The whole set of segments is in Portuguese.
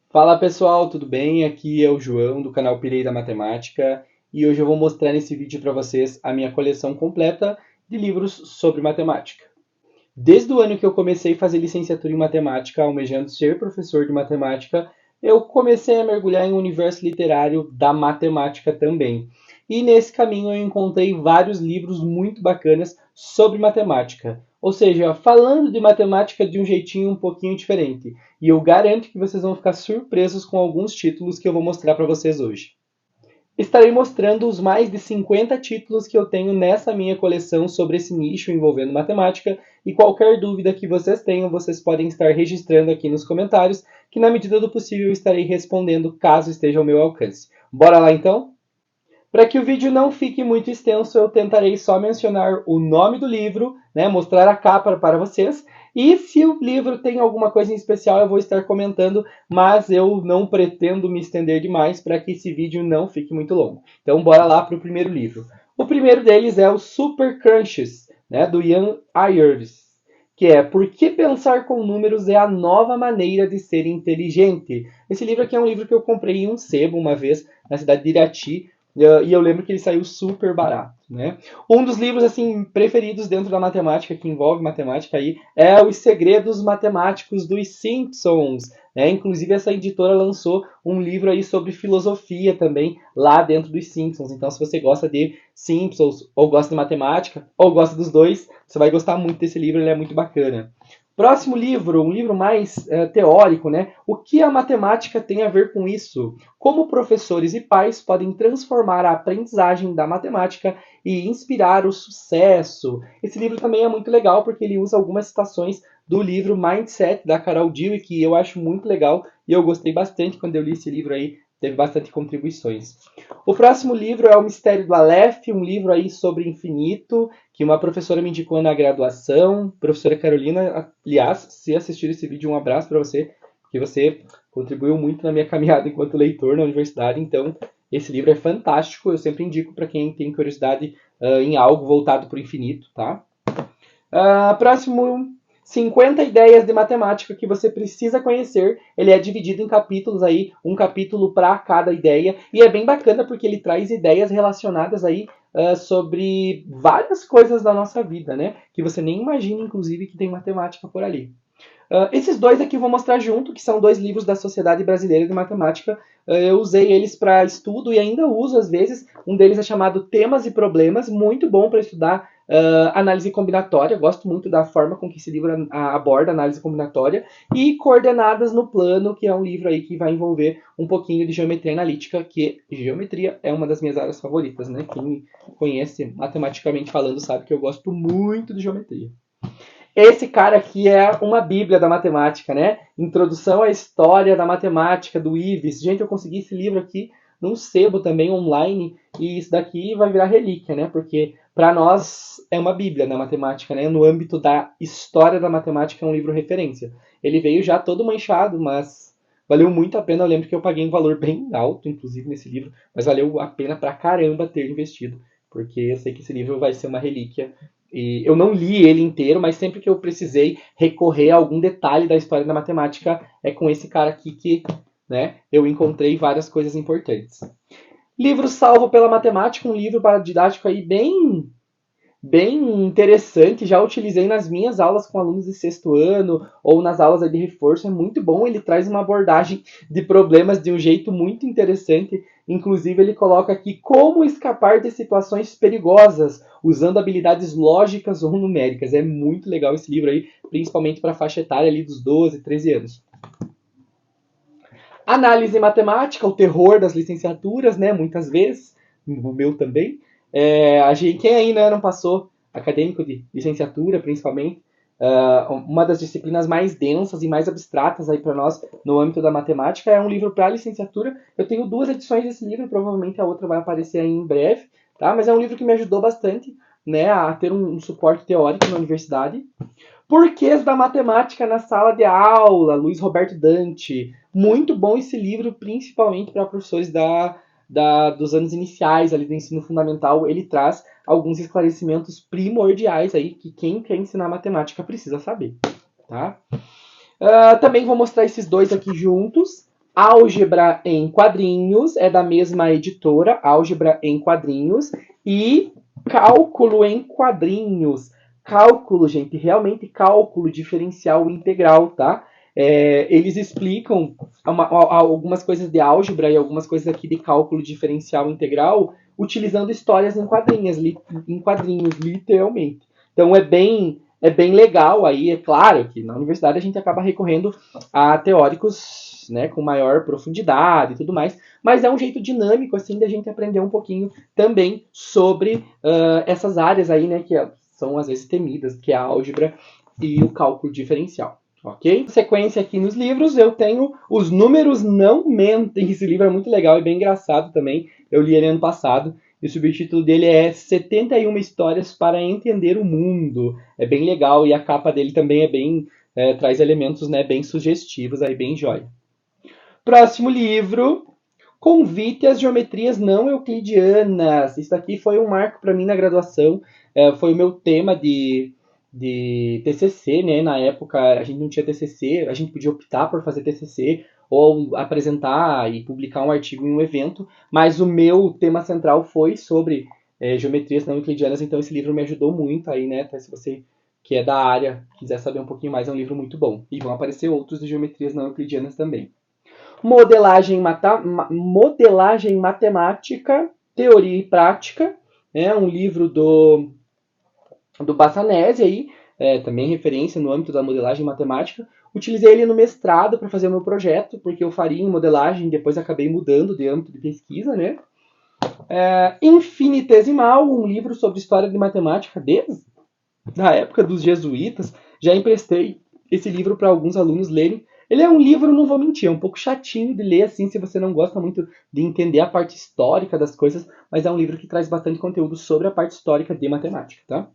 Fala pessoal, tudo bem? Aqui é o João do canal Pirei da Matemática e hoje eu vou mostrar nesse vídeo para vocês a minha coleção completa de livros sobre matemática. Desde o ano que eu comecei a fazer licenciatura em matemática, almejando ser professor de matemática, eu comecei a mergulhar em um universo literário da matemática também. E nesse caminho eu encontrei vários livros muito bacanas sobre matemática. Ou seja, falando de matemática de um jeitinho um pouquinho diferente. E eu garanto que vocês vão ficar surpresos com alguns títulos que eu vou mostrar para vocês hoje. Estarei mostrando os mais de 50 títulos que eu tenho nessa minha coleção sobre esse nicho envolvendo matemática, e qualquer dúvida que vocês tenham, vocês podem estar registrando aqui nos comentários, que na medida do possível eu estarei respondendo caso esteja ao meu alcance. Bora lá então? Para que o vídeo não fique muito extenso, eu tentarei só mencionar o nome do livro, né, mostrar a capa para vocês. E se o livro tem alguma coisa em especial, eu vou estar comentando, mas eu não pretendo me estender demais para que esse vídeo não fique muito longo. Então, bora lá para o primeiro livro. O primeiro deles é o Super Crunches, né, do Ian Ayers, que é Por que pensar com números é a nova maneira de ser inteligente. Esse livro aqui é um livro que eu comprei em um sebo uma vez na cidade de Irati, e eu lembro que ele saiu super barato, né? Um dos livros assim preferidos dentro da matemática, que envolve matemática aí, é Os Segredos Matemáticos dos Simpsons, né? Inclusive essa editora lançou um livro aí sobre filosofia também lá dentro dos Simpsons. Então, se você gosta de Simpsons ou gosta de matemática ou gosta dos dois, você vai gostar muito desse livro, ele é muito bacana. Próximo livro, um livro mais teórico, né? O que a matemática tem a ver com isso? Como professores e pais podem transformar a aprendizagem da matemática e inspirar o sucesso? Esse livro também é muito legal porque ele usa algumas citações do livro Mindset da Carol Dweck, que eu acho muito legal e eu gostei bastante quando eu li esse livro aí, teve bastante contribuições. O próximo livro é O Mistério do Aleph, um livro aí sobre infinito, que uma professora me indicou na graduação, professora Carolina. Aliás, se assistir esse vídeo, um abraço para você, porque você contribuiu muito na minha caminhada enquanto leitor na universidade, então esse livro é fantástico, eu sempre indico para quem tem curiosidade em algo voltado para o infinito, tá? Próximo, 50 ideias de matemática que você precisa conhecer. Ele é dividido em capítulos aí, um capítulo para cada ideia, e é bem bacana porque ele traz ideias relacionadas aí sobre várias coisas da nossa vida, né? Que você nem imagina, inclusive, que tem matemática por ali. Esses dois aqui eu vou mostrar junto, que são dois livros da Sociedade Brasileira de Matemática. Eu usei eles para estudo e ainda uso às vezes. Um deles é chamado Temas e Problemas, muito bom para estudar análise combinatória. Eu gosto muito da forma com que esse livro aborda análise combinatória. E Coordenadas no Plano, que é um livro aí que vai envolver um pouquinho de geometria analítica, que geometria é uma das minhas áreas favoritas, né? Quem me conhece matematicamente falando sabe que eu gosto muito de geometria. Esse cara aqui é uma bíblia da matemática, né? Introdução à História da Matemática, do Ives. Gente, eu consegui esse livro aqui num sebo também online, e isso daqui vai virar relíquia, né? Porque para nós é uma bíblia na matemática, né? No âmbito da história da matemática é um livro referência. Ele veio já todo manchado, mas valeu muito a pena. Eu lembro que eu paguei um valor bem alto, inclusive, nesse livro, mas valeu a pena pra caramba ter investido, porque eu sei que esse livro vai ser uma relíquia e eu não li ele inteiro, mas sempre que eu precisei recorrer a algum detalhe da história da matemática, é com esse cara aqui que, né, eu encontrei várias coisas importantes. Livro Salvo pela Matemática, um livro para didático aí bem interessante, já utilizei nas minhas aulas com alunos de sexto ano ou nas aulas de reforço, é muito bom, ele traz uma abordagem de problemas de um jeito muito interessante, inclusive ele coloca aqui como escapar de situações perigosas, usando habilidades lógicas ou numéricas, é muito legal esse livro aí, principalmente para a faixa etária ali dos 12, 13 anos. Análise matemática, o terror das licenciaturas, né, muitas vezes, o meu também. Quem ainda não passou acadêmico de licenciatura, principalmente, uma das disciplinas mais densas e mais abstratas aí para nós no âmbito da matemática é um livro para licenciatura. Eu tenho duas edições desse livro, provavelmente a outra vai aparecer aí em breve, tá? Mas é um livro que me ajudou bastante, né, a ter um suporte teórico na universidade. Porquês da Matemática na Sala de Aula, Luiz Roberto Dante. Muito bom esse livro, principalmente para professores dos anos iniciais ali do ensino fundamental. Ele traz alguns esclarecimentos primordiais aí que quem quer ensinar matemática precisa saber. Tá? Também vou mostrar esses dois aqui juntos. Álgebra em Quadrinhos, é da mesma editora, Álgebra em Quadrinhos, e Cálculo em Quadrinhos. Cálculo, gente, realmente cálculo diferencial integral, tá? Eles explicam algumas coisas de álgebra e algumas coisas aqui de cálculo diferencial integral utilizando histórias em quadrinhos, literalmente. Então é bem legal aí, é claro que na universidade a gente acaba recorrendo a teóricos, né, com maior profundidade e tudo mais, mas é um jeito dinâmico assim da gente aprender um pouquinho também sobre essas áreas aí, né, que são às vezes temidas, que é a álgebra e o cálculo diferencial. Ok? Sequência aqui nos livros, eu tenho Os Números Não Mentem. Esse livro é muito legal e bem engraçado também. Eu li ele ano passado. E o subtítulo dele é 71 Histórias para Entender o Mundo. É bem legal e a capa dele também é bem... traz elementos, né, bem sugestivos, aí bem jóia. Próximo livro, Convite às Geometrias Não Euclidianas. Isso aqui foi um marco para mim na graduação. Foi o meu tema de TCC, né? Na época a gente não tinha TCC, a gente podia optar por fazer TCC ou apresentar e publicar um artigo em um evento, mas o meu tema central foi sobre geometrias não euclidianas, então esse livro me ajudou muito aí, né? Até se você que é da área quiser saber um pouquinho mais, é um livro muito bom. E vão aparecer outros de geometrias não euclidianas também. Modelagem Matemática, Teoria e Prática, um livro do Bassanese, aí, também referência no âmbito da modelagem matemática. Utilizei ele no mestrado para fazer o meu projeto, porque eu faria em modelagem, depois acabei mudando de âmbito de pesquisa, né? Infinitesimal, um livro sobre história de matemática desde a época dos jesuítas. Já emprestei esse livro para alguns alunos lerem. Ele é um livro, não vou mentir, é um pouco chatinho de ler, assim, se você não gosta muito de entender a parte histórica das coisas, mas é um livro que traz bastante conteúdo sobre a parte histórica de matemática, tá?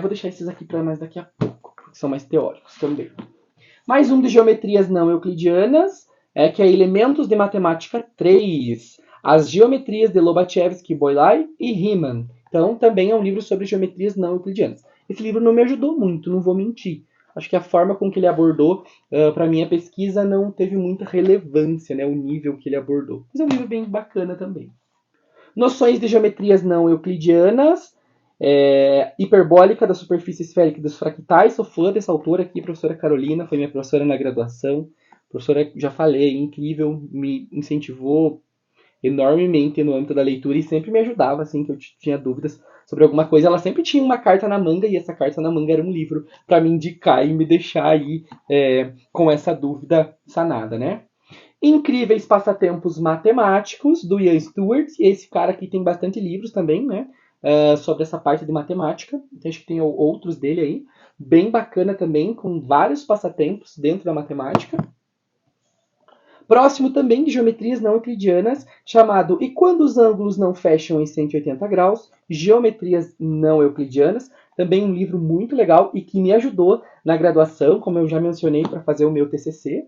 Vou deixar esses aqui para mais daqui a pouco, porque são mais teóricos também. Mais um de geometrias não euclidianas, que é Elementos de Matemática 3. As geometrias de Lobachevsky, Bolyai e Riemann. Então, também é um livro sobre geometrias não euclidianas. Esse livro não me ajudou muito, não vou mentir. Acho que a forma com que ele abordou para minha pesquisa não teve muita relevância, né, o nível que ele abordou. Mas é um livro bem bacana também. Noções de geometrias não euclidianas, hiperbólica da superfície esférica e dos fractais. Sou fã dessa autora aqui, professora Carolina, foi minha professora na graduação. Professora, já falei, incrível, me incentivou enormemente no âmbito da leitura e sempre me ajudava, assim, que eu tinha dúvidas sobre alguma coisa. Ela sempre tinha uma carta na manga e essa carta na manga era um livro para me indicar e me deixar aí com essa dúvida sanada, né? Incríveis Passatempos Matemáticos, do Ian Stewart. Esse cara aqui tem bastante livros também, né? Sobre essa parte de matemática. Acho que tem outros dele aí. Bem bacana também, com vários passatempos dentro da matemática. Próximo também de geometrias não euclidianas, chamado E Quando os Ângulos Não Fecham em 180 Graus? Geometrias Não Euclidianas. Também um livro muito legal e que me ajudou na graduação, como eu já mencionei, para fazer o meu TCC.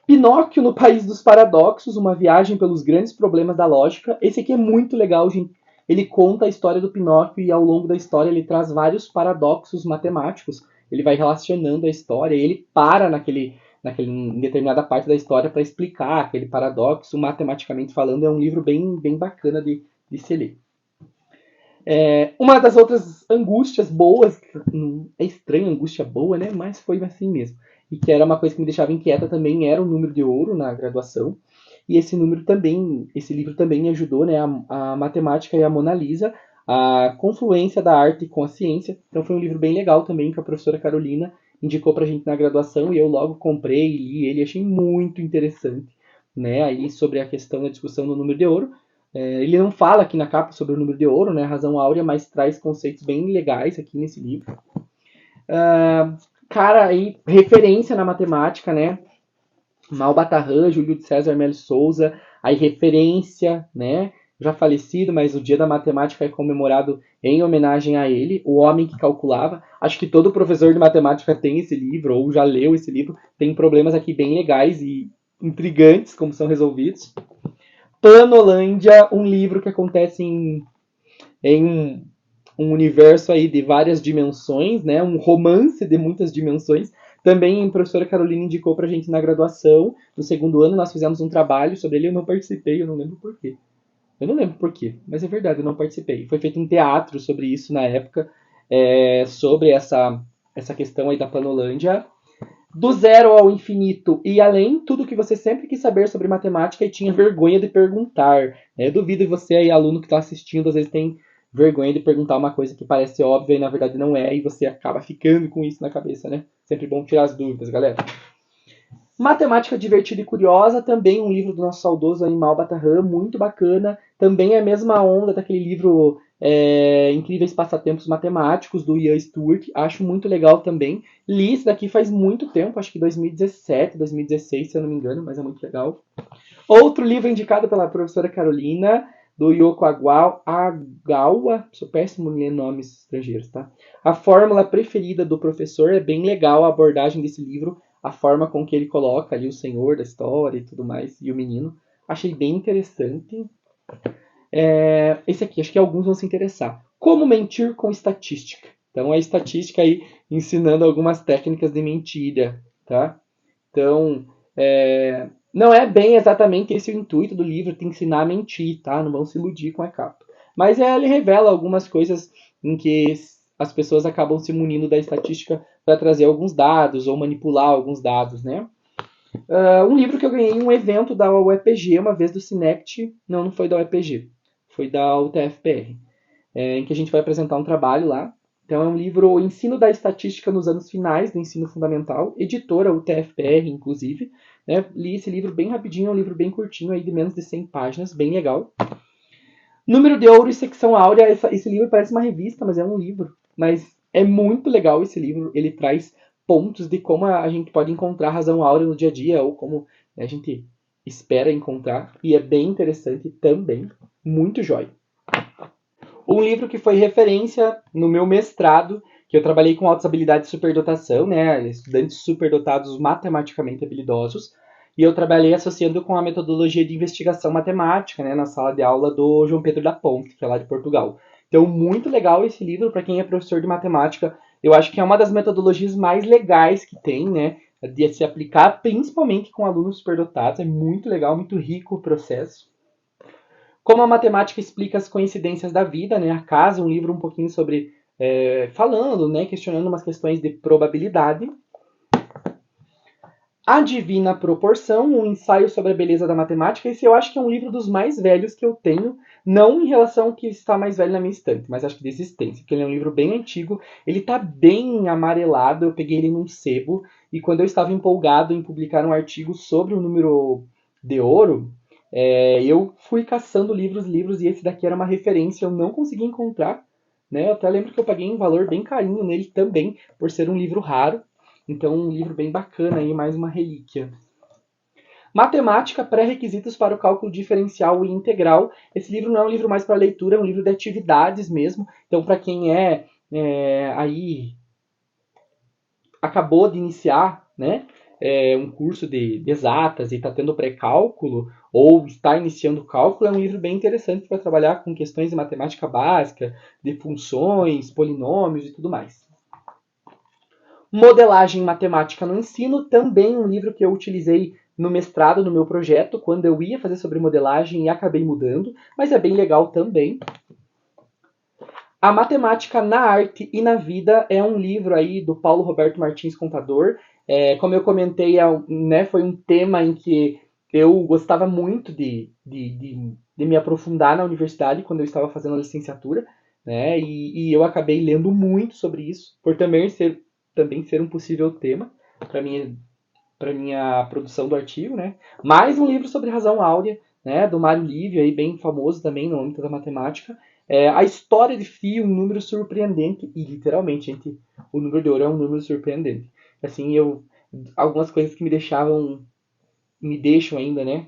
Pinóquio no País dos Paradoxos, uma viagem pelos grandes problemas da lógica. Esse aqui é muito legal, gente. Ele conta a história do Pinóquio e ao longo da história ele traz vários paradoxos matemáticos. Ele vai relacionando a história e ele para em determinada parte da história para explicar aquele paradoxo, matematicamente falando. É um livro bem bacana de se ler. Uma das outras angústias boas, é estranho angústia boa, né? Mas foi assim mesmo. E que era uma coisa que me deixava inquieta também, era o número de ouro na graduação. E esse livro também me ajudou, né? A matemática e a Mona Lisa, a confluência da arte com a ciência. Então foi um livro bem legal também que a professora Carolina indicou pra gente na graduação e eu logo comprei e li ele, achei muito interessante, né? Aí sobre a questão da discussão do número de ouro. Ele não fala aqui na capa sobre o número de ouro, né, a razão áurea, mas traz conceitos bem legais aqui nesse livro. Cara, aí, referência na matemática, né? Malbatarran, Júlio de César Melo Souza, aí referência, né? Já falecido, mas o Dia da Matemática é comemorado em homenagem a ele, O Homem que Calculava. Acho que todo professor de matemática tem esse livro, ou já leu esse livro. Tem problemas aqui bem legais e intrigantes, como são resolvidos. Panolândia, um livro que acontece em um universo aí de várias dimensões, né? Um romance de muitas dimensões. Também a professora Carolina indicou pra gente na graduação, no segundo ano, nós fizemos um trabalho sobre ele, eu não participei, eu não lembro por quê. Eu não lembro por quê, mas é verdade, eu não participei. Foi feito um teatro sobre isso na época, sobre essa questão aí da Planolândia. Do zero ao infinito e além, tudo que você sempre quis saber sobre matemática e tinha vergonha de perguntar. Eu duvido você aí, aluno que está assistindo, às vezes tem vergonha de perguntar uma coisa que parece óbvia e na verdade não é, e você acaba ficando com isso na cabeça, né? Sempre bom tirar as dúvidas, galera. Matemática Divertida e Curiosa, também um livro do nosso saudoso Animal Batarran, muito bacana. Também é a mesma onda daquele livro Incríveis Passatempos Matemáticos, do Ian Stewart. Acho muito legal também. Li isso daqui faz muito tempo, acho que 2017, 2016, se eu não me engano, mas é muito legal. Outro livro indicado pela professora Carolina, do Yoko Agawa, sou péssimo em nomes estrangeiros, tá? A Fórmula Preferida do Professor, é bem legal a abordagem desse livro, a forma com que ele coloca ali o senhor da história e tudo mais, e o menino. Achei bem interessante. Esse aqui, acho que alguns vão se interessar. Como mentir com estatística. Então, a estatística aí ensinando algumas técnicas de mentira, tá? Então, não é bem exatamente esse o intuito do livro, te ensinar a mentir, tá? Não vão se iludir com a capa. Mas ele revela algumas coisas em que as pessoas acabam se munindo da estatística para trazer alguns dados ou manipular alguns dados, né? Um livro que eu ganhei em um evento da UEPG, uma vez do Cinect, não foi da UEPG, foi da UTFPR, em que a gente vai apresentar um trabalho lá. Então é um livro O Ensino da Estatística nos Anos Finais do Ensino Fundamental, editora UTFPR, inclusive. Né? Li esse livro bem rapidinho, é um livro bem curtinho, aí de menos de 100 páginas, bem legal. Número de Ouro e Secção Áurea, esse livro parece uma revista, mas é um livro. Mas é muito legal esse livro, ele traz pontos de como a gente pode encontrar razão áurea no dia a dia, ou como a gente espera encontrar, e é bem interessante também, muito jóia. Um livro que foi referência no meu mestrado, que eu trabalhei com altas habilidades de superdotação, né, estudantes superdotados matematicamente habilidosos, e eu trabalhei associando com a metodologia de investigação matemática, né, na sala de aula do João Pedro da Ponte, que é lá de Portugal. Então, muito legal esse livro para quem é professor de matemática. Eu acho que é uma das metodologias mais legais que tem, né, de se aplicar, principalmente com alunos superdotados. É muito legal, muito rico o processo. Como a matemática explica as coincidências da vida, né? A Casa, um livro um pouquinho sobre falando, né? Questionando umas questões de probabilidade. A Divina Proporção, um ensaio sobre a beleza da matemática. Esse eu acho que é um livro dos mais velhos que eu tenho, não em relação ao que está mais velho na minha estante, mas acho que de existência, porque ele é um livro bem antigo, ele está bem amarelado, eu peguei ele num sebo, e quando eu estava empolgado em publicar um artigo sobre o número de ouro, eu fui caçando livros, e esse daqui era uma referência, eu não consegui encontrar, né? Eu até lembro que eu paguei um valor bem carinho nele também, por ser um livro raro, então um livro bem bacana aí, mais uma relíquia. Matemática, pré-requisitos para o cálculo diferencial e integral. Esse livro não é um livro mais para leitura, é um livro de atividades mesmo. Então, para quem aí acabou de iniciar, né, um curso de exatas e está tendo pré-cálculo ou está iniciando o cálculo, é um livro bem interessante para trabalhar com questões de matemática básica, de funções, polinômios e tudo mais. Modelagem Matemática no Ensino, também um livro que eu utilizei no mestrado, no meu projeto, quando eu ia fazer sobre modelagem e acabei mudando, mas é bem legal também. A Matemática na Arte e na Vida é um livro aí do Paulo Roberto Martins, contador. Como eu comentei, né, foi um tema em que eu gostava muito de me aprofundar na universidade quando eu estava fazendo a licenciatura, né, e eu acabei lendo muito sobre isso, por também ser um possível tema para minha produção do artigo, né? Mais um livro sobre razão áurea, né, do Mário Lívio, aí bem famoso também no âmbito da matemática. A história de Φ, um número surpreendente, e literalmente, gente, o número de ouro é um número surpreendente. Assim, algumas coisas que me deixam ainda, né,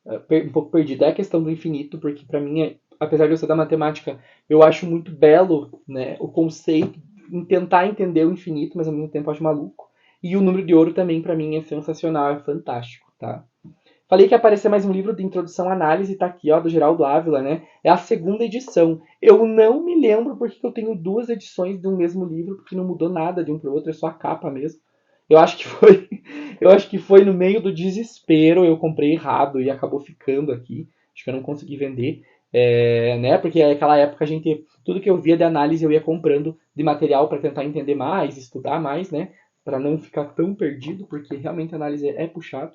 um pouco perdido é a questão do infinito, porque para mim, apesar de eu ser da matemática, eu acho muito belo, né, o conceito em tentar entender o infinito, mas ao mesmo tempo eu acho maluco. E o número de ouro também para mim é sensacional, é fantástico, tá? Falei que ia aparecer mais um livro de introdução à análise, tá aqui, ó, do Geraldo Ávila, né? É a segunda edição. Eu não me lembro porque eu tenho duas edições de um mesmo livro, porque não mudou nada de um para o outro, é só a capa mesmo. Eu acho que foi, eu acho que foi no meio do desespero, eu comprei errado e acabou ficando aqui. Acho que eu não consegui vender, né? Porque naquela época a gente, tudo que eu via de análise eu ia comprando de material para tentar entender mais, estudar mais, né? Para não ficar tão perdido, porque realmente a análise é puxado.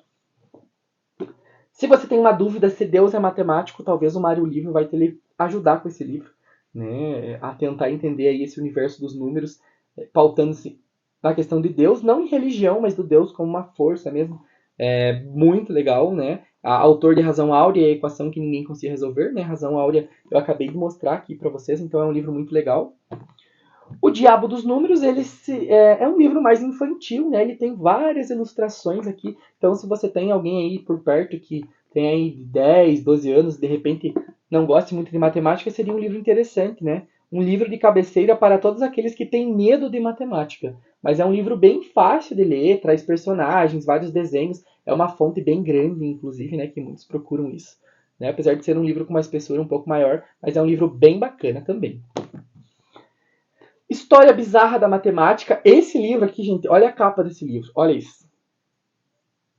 Se você tem uma dúvida se Deus é matemático, talvez o Mário Livro vai te ajudar com esse livro, né? A tentar entender aí esse universo dos números, pautando-se na questão de Deus, não em religião, mas do Deus como uma força mesmo. É muito legal, né? Autor de Razão Áurea e a equação que ninguém conseguia resolver, né? Razão Áurea eu acabei de mostrar aqui para vocês, então é um livro muito legal. O Diabo dos Números, é um livro mais infantil, né? Ele tem várias ilustrações aqui. Então, se você tem alguém aí por perto que tem aí 10, 12 anos, de repente não goste muito de matemática, seria um livro interessante, né? Um livro de cabeceira para todos aqueles que têm medo de matemática. Mas é um livro bem fácil de ler, traz personagens, vários desenhos. É uma fonte bem grande, inclusive, né? Que muitos procuram isso. Né? Apesar de ser um livro com uma espessura um pouco maior, mas é um livro bem bacana também. História Bizarra da Matemática. Esse livro aqui, gente, olha a capa desse livro. Olha isso.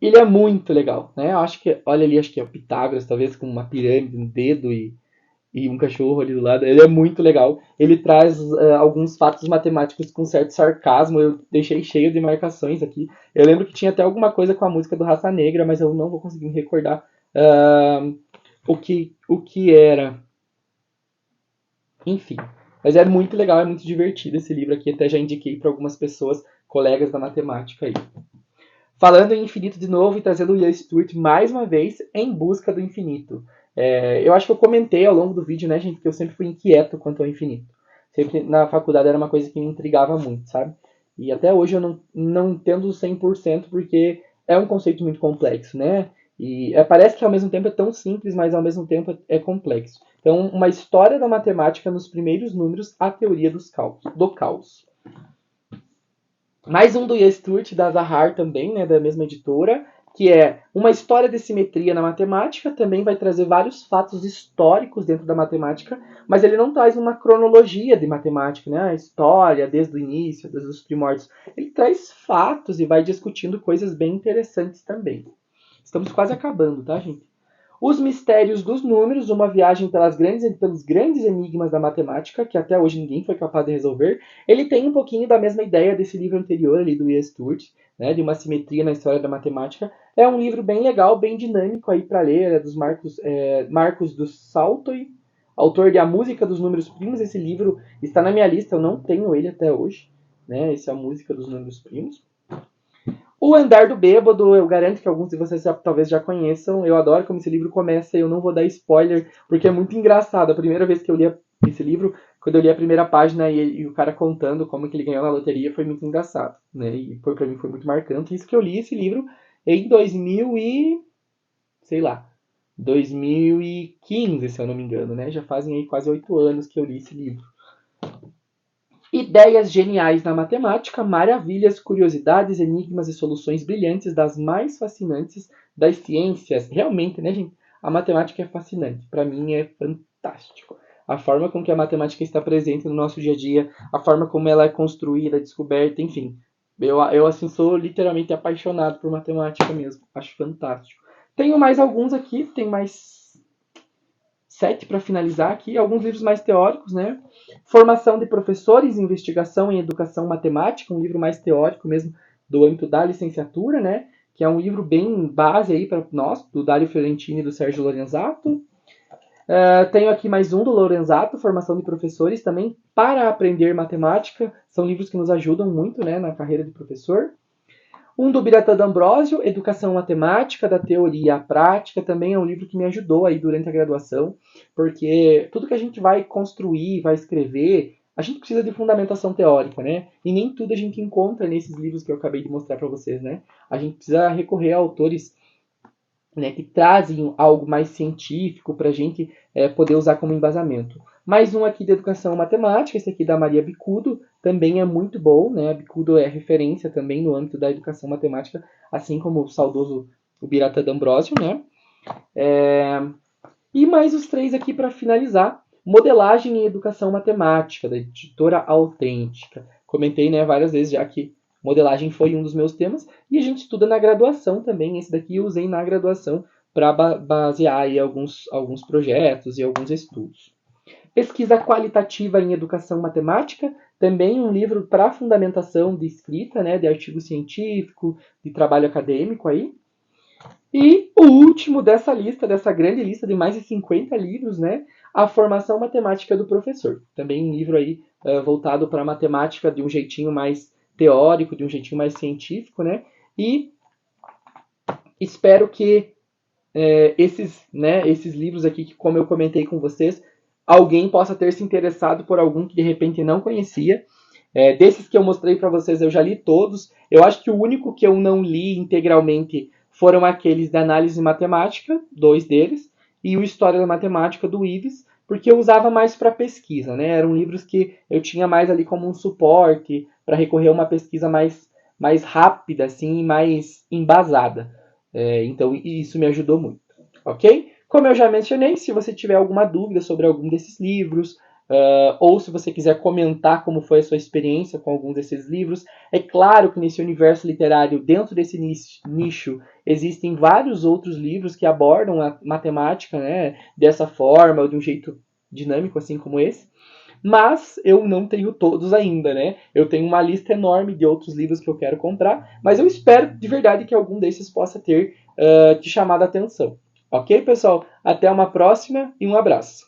Ele é muito legal, né? Eu acho que, olha ali, acho que é o Pitágoras, talvez com uma pirâmide, um dedo e um cachorro ali do lado. Ele é muito legal. Ele traz alguns fatos matemáticos com certo sarcasmo. Eu deixei cheio de marcações aqui. Eu lembro que tinha até alguma coisa com a música do Raça Negra, mas eu não vou conseguir me recordar o que era. Enfim. Mas é muito legal, é muito divertido esse livro aqui. Até já indiquei para algumas pessoas, colegas da matemática aí. Falando em infinito de novo e trazendo o Ian Stewart mais uma vez em busca do infinito. Eu acho que eu comentei ao longo do vídeo, né, gente, que eu sempre fui inquieto quanto ao infinito. Sempre na faculdade era uma coisa que me intrigava muito, sabe? E até hoje eu não entendo 100% porque é um conceito muito complexo, né? E parece que ao mesmo tempo é tão simples, mas ao mesmo tempo é complexo. Então, uma história da matemática nos primeiros números, a teoria do caos. Mais um do Ian Stewart, da Zahar também, né, da mesma editora, que é uma história de simetria na matemática, também vai trazer vários fatos históricos dentro da matemática, mas ele não traz uma cronologia de matemática, né, a história desde o início, desde os primórdios. Ele traz fatos e vai discutindo coisas bem interessantes também. Estamos quase acabando, tá, gente? Os Mistérios dos Números, uma viagem pelos grandes enigmas da matemática, que até hoje ninguém foi capaz de resolver. Ele tem um pouquinho da mesma ideia desse livro anterior, ali do Ian Stewart, né, de uma simetria na história da matemática. É um livro bem legal, bem dinâmico aí para ler, é dos Marcos do Saltoy, autor de A Música dos Números Primos. Esse livro está na minha lista, eu não tenho ele até hoje, né, esse é A Música dos Números Primos. O Andar do Bêbado, eu garanto que alguns de vocês talvez já conheçam. Eu adoro como esse livro começa e eu não vou dar spoiler, porque é muito engraçado. A primeira vez que eu li esse livro, quando eu li a primeira página e o cara contando como que ele ganhou na loteria, foi muito engraçado, né? E pra mim foi muito marcante. Isso que eu li esse livro em 2015, se eu não me engano, né? Já fazem aí quase 8 anos que eu li esse livro. Ideias geniais na matemática, maravilhas, curiosidades, enigmas e soluções brilhantes das mais fascinantes das ciências. Realmente, né, gente? A matemática é fascinante. Para mim é fantástico. A forma com que a matemática está presente no nosso dia a dia, a forma como ela é construída, descoberta, enfim. Eu assim, sou literalmente apaixonado por matemática mesmo. Acho fantástico. Tenho mais alguns aqui, tem mais 7 para finalizar aqui, alguns livros mais teóricos, né? Formação de Professores, Investigação em Educação Matemática, um livro mais teórico mesmo, do âmbito da licenciatura, né? Que é um livro bem base aí para nós, do Dário Fiorentini e do Sérgio Lorenzato. Tenho aqui mais um do Lorenzato, Formação de Professores, também para aprender matemática. São livros que nos ajudam muito, né, na carreira de professor. Um do Biratan D'Ambrosio, Educação Matemática, da Teoria à Prática, também é um livro que me ajudou aí durante a graduação, porque tudo que a gente vai construir, vai escrever, a gente precisa de fundamentação teórica, né? E nem tudo a gente encontra nesses livros que eu acabei de mostrar para vocês, né? A gente precisa recorrer a autores, né, que trazem algo mais científico para a gente poder usar como embasamento. Mais um aqui de educação matemática, esse aqui da Maria Bicudo, também é muito bom, né? A Bicudo é referência também no âmbito da educação matemática, assim como o saudoso Biratan D'Ambrosio, né? E mais os 3 aqui para finalizar. Modelagem em Educação Matemática, da editora Autêntica. Comentei, né, várias vezes já que Modelagem foi um dos meus temas e a gente estuda na graduação também. Esse daqui eu usei na graduação para basear aí alguns projetos e alguns estudos. Pesquisa qualitativa em educação matemática, também um livro para fundamentação de escrita, né, de artigo científico, de trabalho acadêmico aí. E o último dessa lista, dessa grande lista de mais de 50 livros, né, A Formação Matemática do Professor. Também um livro aí voltado para a matemática de um jeitinho mais teórico, de um jeitinho mais científico, né? E espero que esses livros aqui, que como eu comentei com vocês, alguém possa ter se interessado por algum que de repente não conhecia. Desses que eu mostrei para vocês, eu já li todos. Eu acho que o único que eu não li integralmente foram aqueles da análise matemática, 2 deles, e o História da Matemática do Ives, porque eu usava mais para pesquisa, né? Eram livros que eu tinha mais ali como um suporte para recorrer a uma pesquisa mais rápida, assim, mais embasada. Então isso me ajudou muito, ok? Como eu já mencionei, se você tiver alguma dúvida sobre algum desses livros, ou se você quiser comentar como foi a sua experiência com algum desses livros, é claro que nesse universo literário, dentro desse nicho, existem vários outros livros que abordam a matemática, né, dessa forma, ou de um jeito dinâmico, assim como esse. Mas eu não tenho todos ainda, né? Eu tenho uma lista enorme de outros livros que eu quero comprar, mas eu espero de verdade que algum desses possa ter te chamado a atenção. Ok, pessoal? Até uma próxima e um abraço.